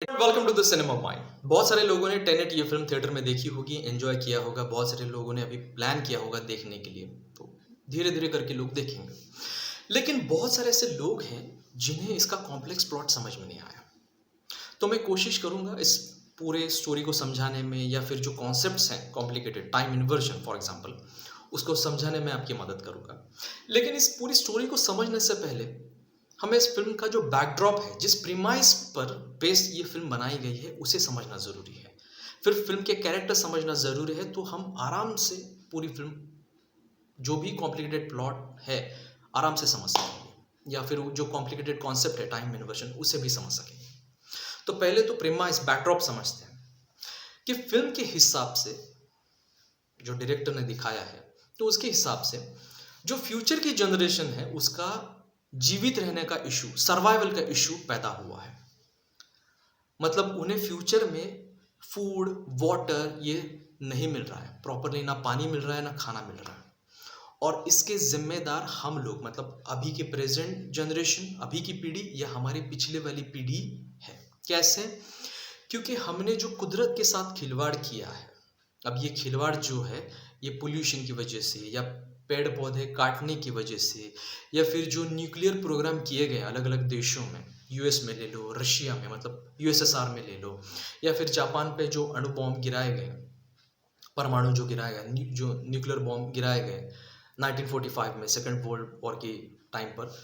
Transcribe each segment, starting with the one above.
Welcome to the Cinema Mind. बहुत सारे लोगों ने टेनेट ये फिल्म थिएटर में देखी होगी, एंजॉय किया होगा। बहुत सारे लोगों ने अभी प्लान किया होगा देखने के लिए, तो धीरे धीरे करके लोग देखेंगे। लेकिन बहुत सारे ऐसे लोग हैं जिन्हें इसका कॉम्प्लेक्स प्लॉट समझ में नहीं आया। तो मैं कोशिश करूंगा इस पूरे स्टोरी को समझाने में, या फिर जो कॉन्सेप्ट्स हैं complicated, time inversion for example, उसको समझाने में आपकी मदद करूंगा। लेकिन इस पूरी स्टोरी को समझने से पहले हमें इस फिल्म का जो बैकड्रॉप है, जिस प्रीमाइस पर बेस्ड ये फिल्म बनाई गई है, उसे समझना ज़रूरी है। फिर फिल्म के कैरेक्टर समझना ज़रूरी है, तो हम आराम से पूरी फिल्म, जो भी कॉम्प्लिकेटेड प्लॉट है, आराम से समझ सकेंगे, या फिर जो कॉम्प्लिकेटेड कॉन्सेप्ट है टाइम इन्वर्जन, उसे भी समझ सकेंगे। तो पहले तो प्रीमाइस बैकड्रॉप समझते हैं कि फिल्म के हिसाब से जो डायरेक्टर ने दिखाया है, तो उसके हिसाब से जो फ्यूचर की जनरेशन है उसका जीवित रहने का इशू, सर्वाइवल का इशू पैदा हुआ है। मतलब उन्हें फ्यूचर में फूड, वाटर ये नहीं मिल रहा है प्रॉपरली, ना पानी मिल रहा है, ना खाना मिल रहा है। और इसके जिम्मेदार हम लोग, मतलब अभी के प्रेजेंट जनरेशन, अभी की पीढ़ी, या हमारी पिछले वाली पीढ़ी है। कैसे? क्योंकि हमने जो कुदरत के साथ खिलवाड़ किया है। अब ये खिलवाड़ जो है, ये पोल्यूशन की वजह से, या पेड़ पौधे काटने की वजह से, या फिर जो न्यूक्लियर प्रोग्राम किए गए अलग अलग देशों में, यूएस में ले लो, रशिया में, मतलब यूएसएसआर में ले लो, या फिर जापान पे जो अणु बॉम्ब गिराए गए, परमाणु जो गिराए गए, जो न्यूक्लियर बॉम्ब गिराए गए 1945 में, सेकेंड वर्ल्ड वॉर के टाइम पर,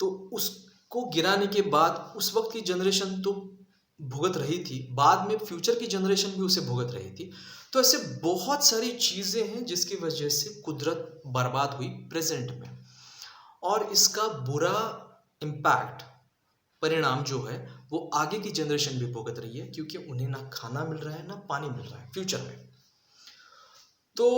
तो उसको गिराने के बाद उस वक्त की जनरेशन तो भुगत रही थी, बाद में फ्यूचर की जनरेशन भी उसे भुगत रही थी। तो ऐसे बहुत सारी चीज़ें हैं जिसकी वजह से कुदरत बर्बाद हुई प्रेजेंट में, और इसका बुरा इम्पैक्ट, परिणाम जो है, वो आगे की जनरेशन भी भुगत रही है, क्योंकि उन्हें ना खाना मिल रहा है, ना पानी मिल रहा है फ्यूचर में। तो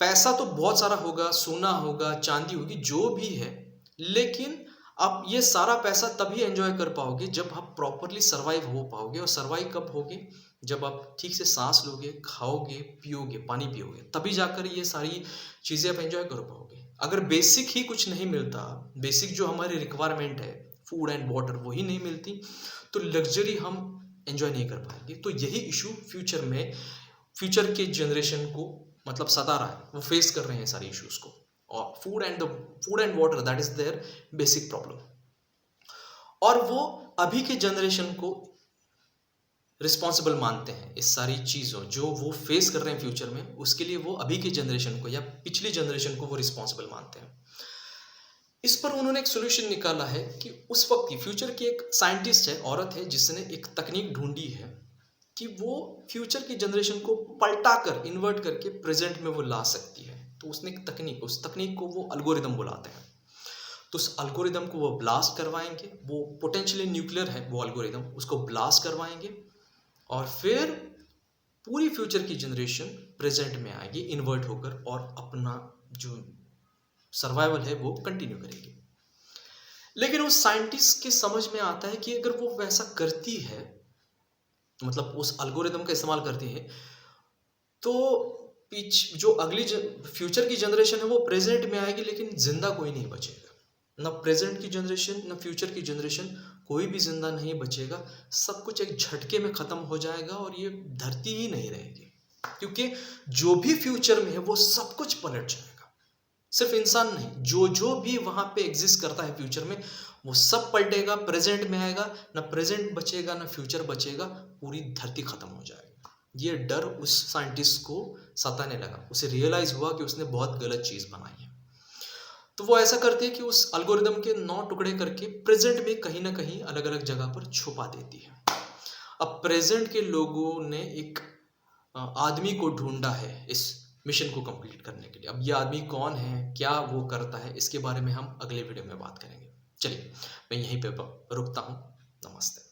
पैसा तो बहुत सारा होगा, सोना होगा, चांदी होगी, जो भी है, लेकिन आप ये सारा पैसा तभी एंजॉय कर पाओगे जब आप प्रॉपरली सर्वाइव हो पाओगे। और सर्वाइव कब होगे? जब आप ठीक से सांस लोगे, खाओगे, पियोगे, पानी पियोगे, तभी जाकर ये सारी चीज़ें आप एंजॉय कर पाओगे। अगर बेसिक ही कुछ नहीं मिलता, बेसिक जो हमारी रिक्वायरमेंट है, फूड एंड वाटर, वही नहीं मिलती, तो लग्जरी हम एंजॉय नहीं कर पाएंगे। तो यही इशू फ्यूचर में, फ्यूचर के जनरेशन को मतलब सता रहा है, वो फेस कर रहे हैं सारे इश्यूज को। और food and water, that is their basic problem. और वो अभी के जनरेशन को रिस्पॉन्सिबल मानते हैं इस सारी चीज़ों जो वो फेस कर रहे हैं फ्यूचर में, उसके लिए वो अभी की जनरेशन को या पिछली जनरेशन को वो रिस्पॉन्सिबल मानते हैं। इस पर उन्होंने एक सोल्यूशन निकाला है कि उस वक्त की फ्यूचर की एक साइंटिस्ट है, औरत है, जिसने एक तकनीक ढूंढी है कि वो फ्यूचर की जनरेशन को पलटा कर, इन्वर्ट करके प्रेजेंट में वो ला सकती है। तो उसने एक तकनीक, उस तकनीक को वो अल्गोरिदम बुलाते हैं। तो उस अल्गोरिदम को वो ब्लास्ट करवाएंगे, वो पोटेंशियली न्यूक्लियर है वो अल्गोरिदम, उसको ब्लास्ट करवाएंगे, और फिर पूरी फ्यूचर की जनरेशन प्रेजेंट में आएगी इन्वर्ट होकर, और अपना जो सर्वाइवल है वो कंटिन्यू करेगी। लेकिन उस साइंटिस्ट के समझ में आता है कि अगर वो वैसा करती है, मतलब उस अल्गोरिदम का इस्तेमाल करती है, तो जो अगली फ्यूचर की जनरेशन है वो प्रेजेंट में आएगी, लेकिन जिंदा कोई नहीं बचेगा। ना प्रेजेंट की जनरेशन, ना फ्यूचर की जनरेशन, कोई भी जिंदा नहीं बचेगा। सब कुछ एक झटके में खत्म हो जाएगा, और ये धरती ही नहीं रहेगी, क्योंकि जो भी फ्यूचर में है वो सब कुछ पलट जाएगा। सिर्फ इंसान नहीं, जो जो भी वहां पे एग्जिस्ट करता है फ्यूचर में, वो सब पलटेगा, प्रेजेंट में आएगा, ना प्रेजेंट बचेगा, ना फ्यूचर बचेगा, पूरी धरती खत्म हो जाएगी। ये डर उस साइंटिस्ट को सताने लगा, उसे रियलाइज हुआ कि उसने बहुत गलत चीज बनाई है। तो वो ऐसा करती है कि उस अल्गोरिदम के 9 टुकड़े करके प्रेजेंट में कहीं ना कहीं अलग अलग जगह पर छुपा देती है। अब प्रेजेंट के लोगों ने एक आदमी को ढूंढा है इस मिशन को कंप्लीट करने के लिए। अब ये आदमी कौन है, क्या वो करता है, इसके बारे में हम अगले वीडियो में बात करेंगे। चलिए, मैं यहीं पे रुकता हूँ। नमस्ते।